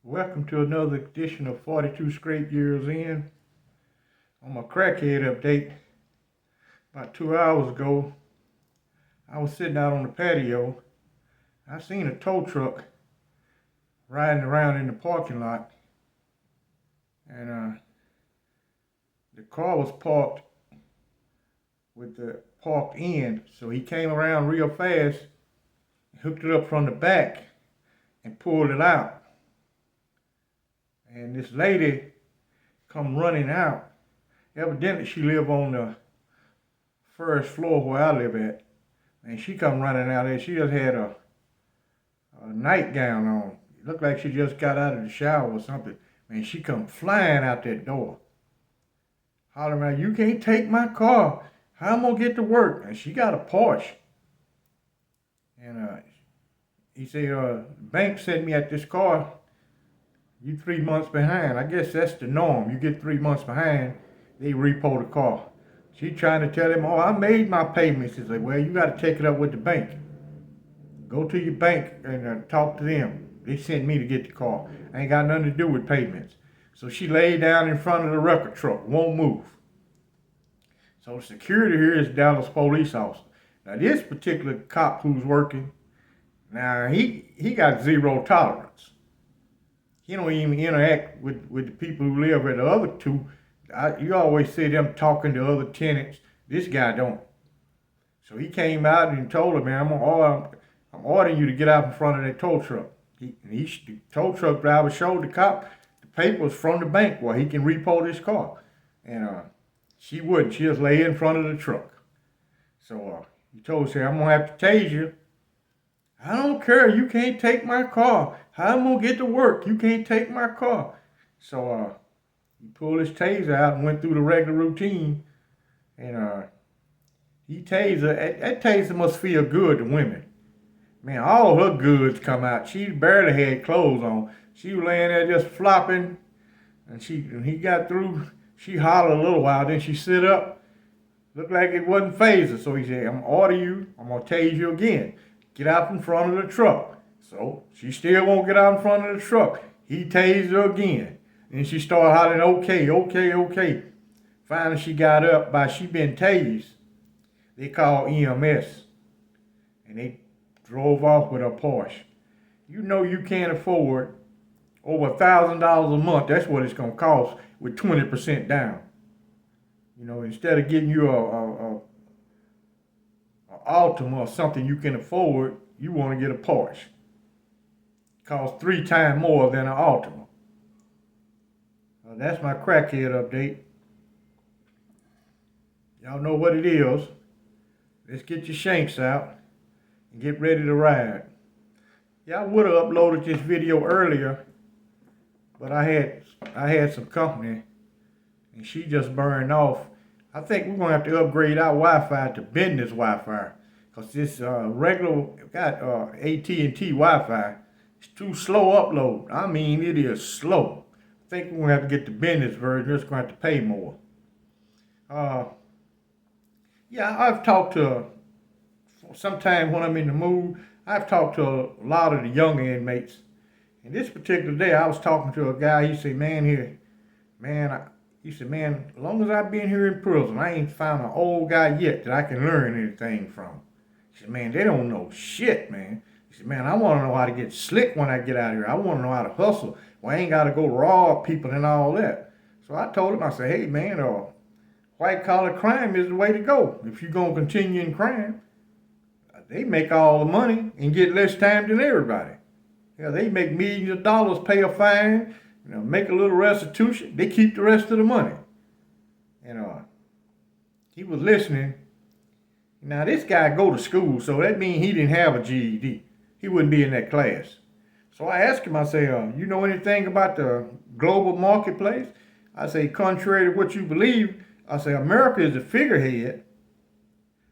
Welcome to another edition of 42 Straight Years In. On my crackhead update, about 2 hours ago, I was sitting out on the patio. I seen a tow truck riding around in the parking lot, and the car was parked with the parked end. So he came around real fast, hooked it up from the back, and pulled it out. And this lady come running out. Evidently, she lived on the first floor where I live at. And she come running out there. She just had a nightgown on. It looked like she just got out of the shower or something. Man, she come flying out that door. Hollering out, "You can't take my car. How am I going to get to work?" And she got a Porsche. And he said, "Bank sent me at this car. You 3 months behind." I guess that's the norm. You get 3 months behind, they repo the car. She trying to tell him, "Oh, I made my payments." He said, "Well, you got to take it up with the bank. Go to your bank and talk to them. They sent me to get the car. I ain't got nothing to do with payments." So she laid down in front of the record truck, won't move. So the security here is Dallas police officer. Now this particular cop who's working, now he got zero tolerance. He don't even interact with the people who live at the other two. You always see them talking to other tenants. This guy don't. So he came out and told her, "Man, I'm ordering you to get out in front of that tow truck." The tow truck driver showed the cop the papers from the bank where he can repo this car. And she wouldn't. She just lay in front of the truck. So he told her, "I'm going to have to tase you." "I don't care. You can't take my car. How am I going to get to work? You can't take my car." So he pulled his taser out and went through the regular routine. And he tased her. That taser must feel good to women. Man, all her goods come out. She barely had clothes on. She was laying there just flopping. And when he got through, she hollered a little while. Then she sit up. Looked like it wasn't phased her. So he said, "I'm going to order you. I'm going to tase you again. Get out in front of the truck." So she still won't get out in front of the truck. He tased her again. And she started hollering, "Okay, okay, okay." Finally, she got up. By she been tased, they called EMS. And they drove off with a Porsche. You know you can't afford over $1,000 a month. That's what it's going to cost with 20% down. You know, instead of getting you a Altima or something you can afford, you want to get a Porsche. It costs 3 times more than an Altima. That's my crackhead update. Y'all know what it is. Let's get your shanks out and get ready to ride. Yeah, I would have uploaded this video earlier, but I had some company and she just burned off. I think we're gonna have to upgrade our Wi-Fi to business Wi-Fi, cause this regular got AT&T Wi-Fi. It's too slow upload. I mean, it is slow. I think we're gonna have to get the business version. We're just gonna have to pay more. Yeah, I've talked to. Sometime when I'm in the mood, I've talked to a lot of the younger inmates. And this particular day, I was talking to a guy. He said, he said, "Man, as long as I've been here in prison, I ain't found an old guy yet that I can learn anything from." He said, "Man, they don't know shit, man." He said, "Man, I want to know how to get slick when I get out of here. I want to know how to hustle. Well, I ain't got to go rob people and all that." So I told him, I said, "Hey, man, white collar crime is the way to go. If you're going to continue in crime, they make all the money and get less time than everybody. Yeah, they make millions of dollars, pay a fine, make a little restitution. They keep the rest of the money." He was listening. Now this guy go to school, so that means he didn't have a GED. He wouldn't be in that class. So I asked him, I say, "You know anything about the global marketplace?" I say, "Contrary to what you believe," I say, "America is the figurehead."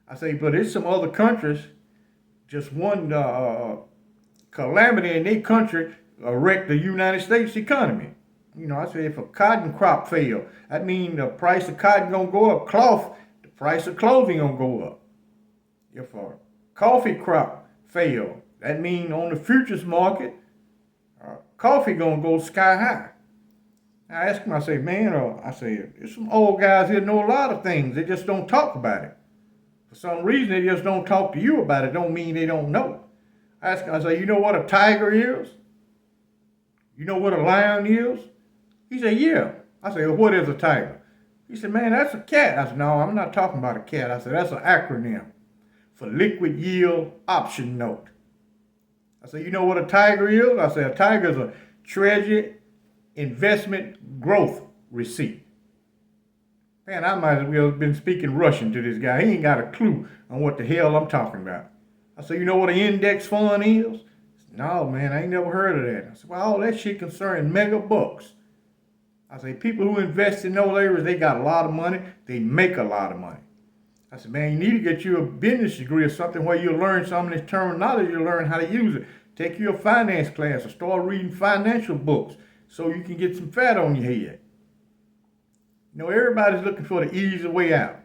I say, "But there's some other countries, just one calamity in their country wrecked the United States economy." I say, if a cotton crop fail, that means the price of cotton gonna go up. Cloth, the price of clothing gonna go up. If a coffee crop fail, that means on the futures market, coffee gonna go sky high. I asked him, I say, man, there's some old guys here know a lot of things. They just don't talk about it. For some reason, they just don't talk to you about it. Don't mean they don't know. I asked him, I say, you know what a tiger is? You know what a lion is? He said, yeah. I said, well, what is a tiger? He said, man, that's a cat. I said, no, I'm not talking about a cat. I said, that's an acronym for liquid yield option note. I said, you know what a tiger is? I said, a tiger is a treasury investment growth receipt. Man, I might as well have been speaking Russian to this guy. He ain't got a clue on what the hell I'm talking about. I said, you know what an index fund is? Said, no, man, I ain't never heard of that. I said, well, all that shit concerning mega bucks. I say, people who invest in those areas, they got a lot of money. They make a lot of money. I said, man, you need to get you a business degree or something where you'll learn some of this terminology. You'll learn how to use it. Take you a finance class or start reading financial books so you can get some fat on your head. You know, everybody's looking for the easy way out.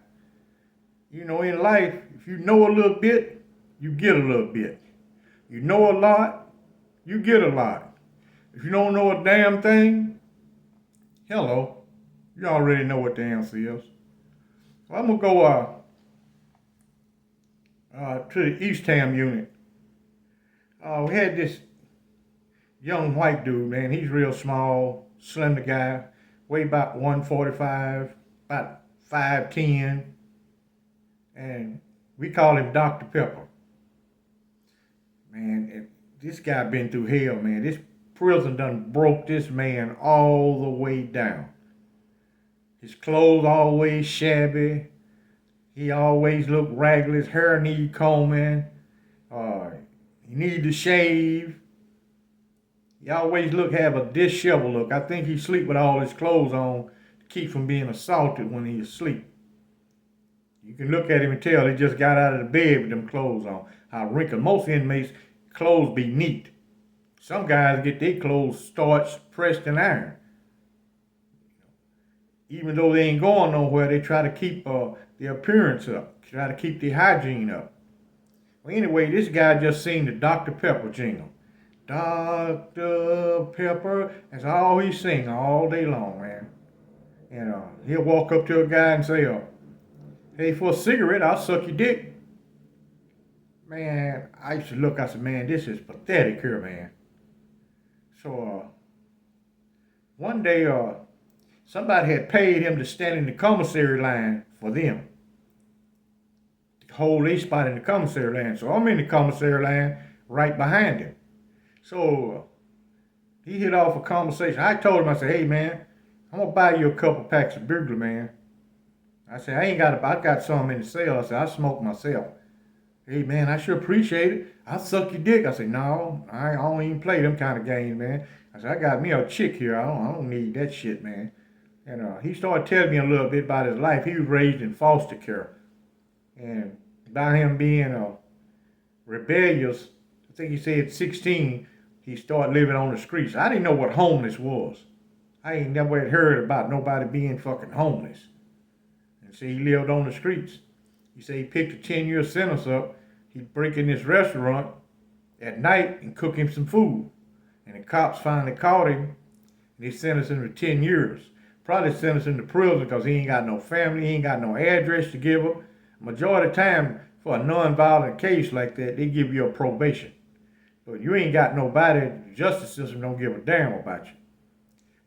You know, in life, if you know a little bit, you get a little bit. You know a lot, you get a lot. If you don't know a damn thing, hello, you already know what the answer is. So I'm going to go to the East Ham unit. We had this young white dude, man. He's real small, slender guy, weigh about 145, about 5'10", and we call him Dr. Pepper. Man, this guy been through hell, man. This prison done broke this man all the way down. His clothes always shabby. He always look ragged. His hair need combing. He need to shave. He always have a disheveled look. I think he sleep with all his clothes on to keep from being assaulted when he's asleep. You can look at him and tell he just got out of the bed with them clothes on. How wrinkled. Most inmates' clothes be neat. Some guys get their clothes starched, pressed, and ironed. Even though they ain't going nowhere, they try to keep their appearance up, try to keep their hygiene up. Well, anyway, this guy just seen the Dr. Pepper jingle. Dr. Pepper, that's all he sing all day long, man. And he'll walk up to a guy and say, hey, for a cigarette, I'll suck your dick. Man, I used to look, I said, man, this is pathetic here, man. So, one day, somebody had paid him to stand in the commissary line for them. To hold a spot in the commissary line. So I'm in the commissary line right behind him. So he hit off a conversation. I told him, I said, hey man, I'm gonna buy you a couple packs of burglar, man. I said, I got some in the cell. I said, I smoke myself. Hey man, I sure appreciate it. I'll suck your dick. I said, no, I don't even play them kind of games, man. I said, I got me a chick here. I don't need that shit, man. And he started telling me a little bit about his life. He was raised in foster care. And about him being rebellious, I think he said 16, he started living on the streets. I didn't know what homeless was. I ain't never had heard about nobody being fucking homeless. And see, he lived on the streets. He said he picked a 10-year sentence up. He'd break in this restaurant at night and cook him some food. And the cops finally caught him, and they sentenced him to 10 years. Probably sentenced him to prison because he ain't got no family, he ain't got no address to give him. Majority of the time, for a non-violent case like that, they give you a probation. So if you ain't got nobody, the justice system don't give a damn about you.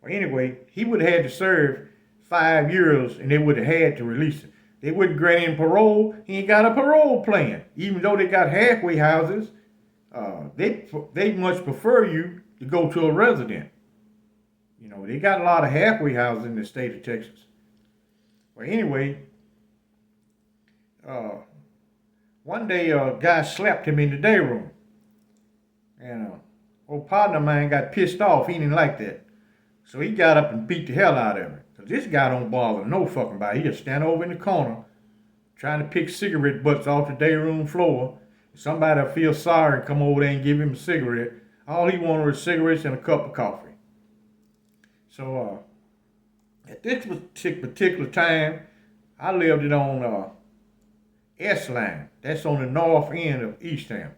Well, anyway, he would have had to serve 5 years, and they would have had to release him. They wouldn't grant him parole. He ain't got a parole plan. Even though they got halfway houses, they much prefer you to go to a resident. You know, they got a lot of halfway houses in the state of Texas. Well, anyway, one day a guy slapped him in the day room. And old partner of mine got pissed off. He didn't like that. So he got up and beat the hell out of him. Because this guy don't bother no fucking body. He just stand over in the corner trying to pick cigarette butts off the day room floor. Somebody will feel sorry and come over there and give him a cigarette. All he wanted was cigarettes and a cup of coffee. So at this particular time, I lived it on S line. That's on the north end of East Ham.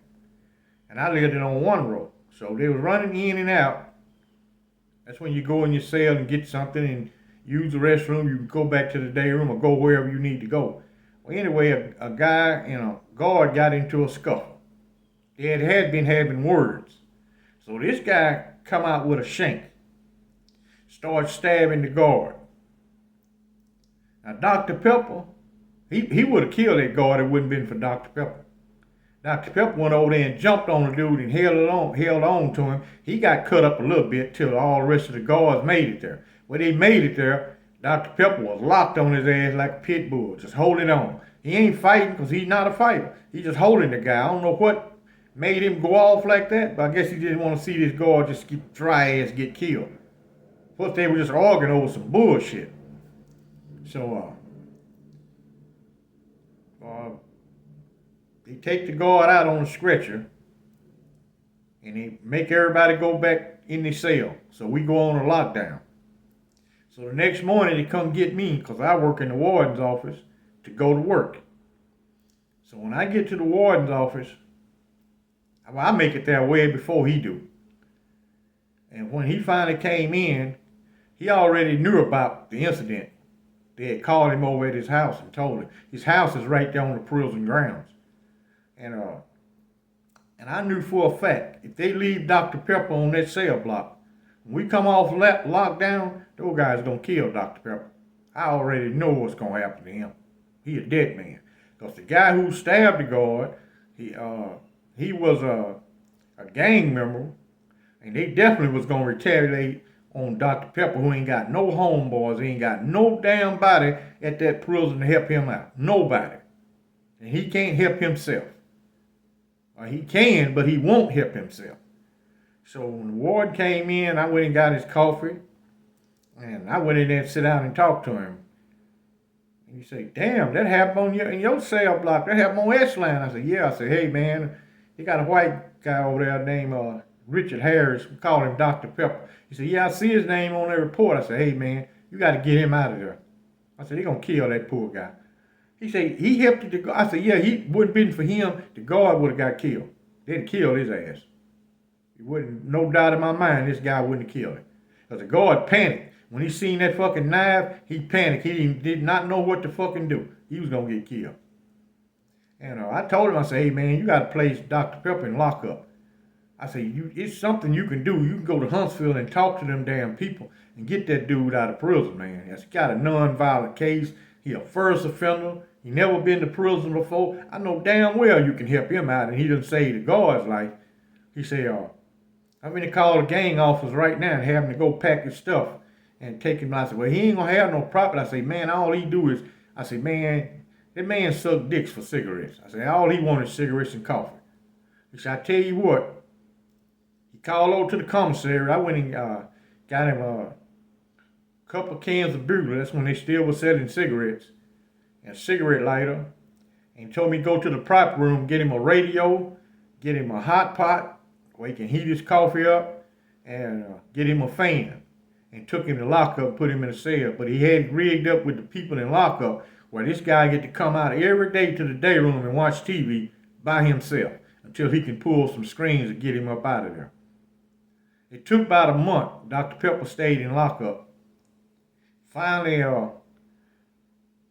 And I lived it on one road. So they was running in and out. That's when you go in your cell and get something and use the restroom. You can go back to the day room or go wherever you need to go. Well, anyway, a guy and a guard got into a scuffle. They had been having words. So this guy come out with a shank, start stabbing the guard. Now Dr. Pepper, he would have killed that guard if it wouldn't been for Dr. Pepper. Dr. Pepper went over there and jumped on the dude and held on to him. He got cut up a little bit till all the rest of the guards made it there. When they made it there, Dr. Pepper was locked on his ass like a pit bull, just holding on. He ain't fighting because he's not a fighter. He's just holding the guy. I don't know what made him go off like that, but I guess he didn't want to see this guard just get dry ass get killed. Plus they were just arguing over some bullshit. So they take the guard out on the stretcher and they make everybody go back in their cell. So we go on a lockdown. So the next morning they come get me because I work in the warden's office to go to work. So when I get to the warden's office, I make it there way before he do. And when he finally came in, he already knew about the incident. They had called him over at his house and told him. His house is right there on the prison grounds. And I knew for a fact, if they leave Dr. Pepper on that cell block, when we come off lockdown, those guys are going to kill Dr. Pepper. I already know what's going to happen to him. He a dead man. Because the guy who stabbed the guard, he was a gang member, and they definitely was going to retaliate on Dr. Pepper, who ain't got no homeboys, he ain't got no damn body at that prison to help him out. Nobody. And he can't help himself. Or he can, but he won't help himself. So when the warden came in, I went and got his coffee, and I went in there and sit down and talked to him. And he said, damn, that happened in your cell block. That happened on S-Line. I said, yeah. I said, hey, man, they got a white guy over there named Richard Harris. We call him Dr. Pepper. He said, yeah, I see his name on that report. I said, hey, man, you got to get him out of there. I said, they're going to kill that poor guy. He said, he helped the guard. I said, yeah, he wouldn't have been for him, the guard would have got killed. They'd have killed his ass. It wouldn't, no doubt in my mind, this guy wouldn't have killed him. Because the guard panicked. When he seen that fucking knife, he panicked. He did not know what to fucking do. He was going to get killed. And I told him, I said, hey, man, you got to place Dr. Pepper in lockup. I said, it's something you can do. You can go to Huntsville and talk to them damn people and get that dude out of prison, man. He's got a non-violent case. He a first offender. He never been to prison before. I know damn well you can help him out, and he done saved the guard's life. He said, I'm going to call the gang officers right now and have him to go pack his stuff and take him. I said, well, he ain't going to have no profit. I said, man, all he do is, I said, man, that man suck dicks for cigarettes. I said, all he wanted is cigarettes and coffee. He said, I tell you what, he called over to the commissary. I went and got him a couple cans of Bugler. That's when they still was selling cigarettes. And a cigarette lighter, and told me to go to the prop room, get him a radio, get him a hot pot where he can heat his coffee up, and get him a fan. And took him to lockup, put him in a cell. But he had rigged up with the people in lockup where this guy get to come out every day to the day room and watch TV by himself until he can pull some strings and get him up out of there. It took about a month. Dr. Pepper stayed in lockup. Finally,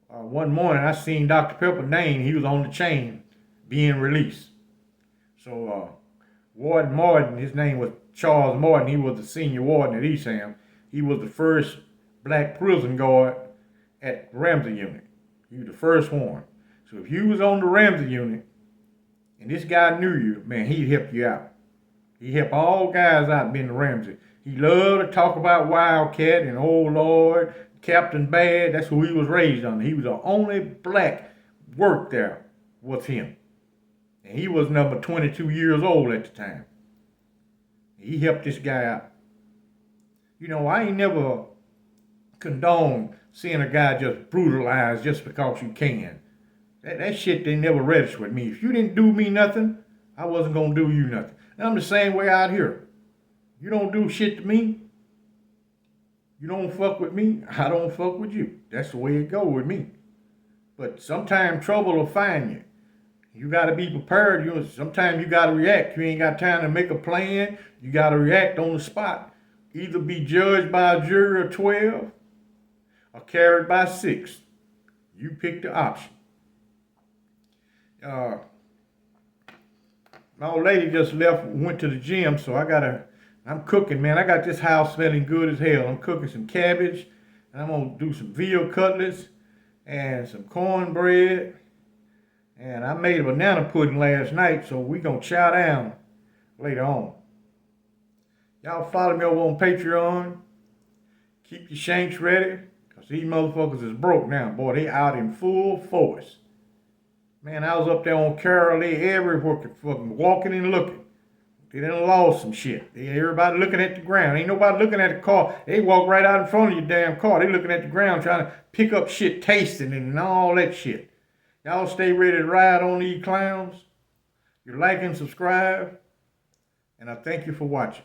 one morning, I seen Dr. Pepper's name. He was on the chain being released. So Warden Martin, his name was Charles Martin. He was the senior warden at Eastham. He was the first black prison guard at Ramsey unit. He was the first one. So if you was on the Ramsey unit and this guy knew you, man, he'd help you out. He helped all guys out being the Ramsey. He loved to talk about Wildcat and oh Lord, Captain Bad. That's who he was raised under. He was the only black work there was him. And he was number 22 years old at the time. He helped this guy out. You know, I ain't never condoned seeing a guy just brutalized just because you can. That shit they never registered with me. If you didn't do me nothing, I wasn't going to do you nothing. And I'm the same way out here. You don't do shit to me, you don't fuck with me, I don't fuck with you. That's the way it go with me. But sometimes trouble will find you. You got to be prepared. Sometimes you got to react. You ain't got time to make a plan. You got to react on the spot. Either be judged by a jury of 12 or carried by 6. You pick the option. Uh, my old lady just left, went to the gym, so I'm cooking, man. I got this house smelling good as hell. I'm cooking some cabbage, and I'm gonna do some veal cutlets and some cornbread. And I made a banana pudding last night, so we gonna chow down later on. Y'all follow me over on Patreon. Keep your shanks ready, cause these motherfuckers is broke now, boy. They out in full force. Man, I was up there on Carroll. They everywhere fucking walking and looking. They done lost some shit. Everybody looking at the ground. Ain't nobody looking at the car. They walk right out in front of your damn car. They looking at the ground trying to pick up shit, tasting and all that shit. Y'all stay ready to ride on these clowns. You like and subscribe. And I thank you for watching.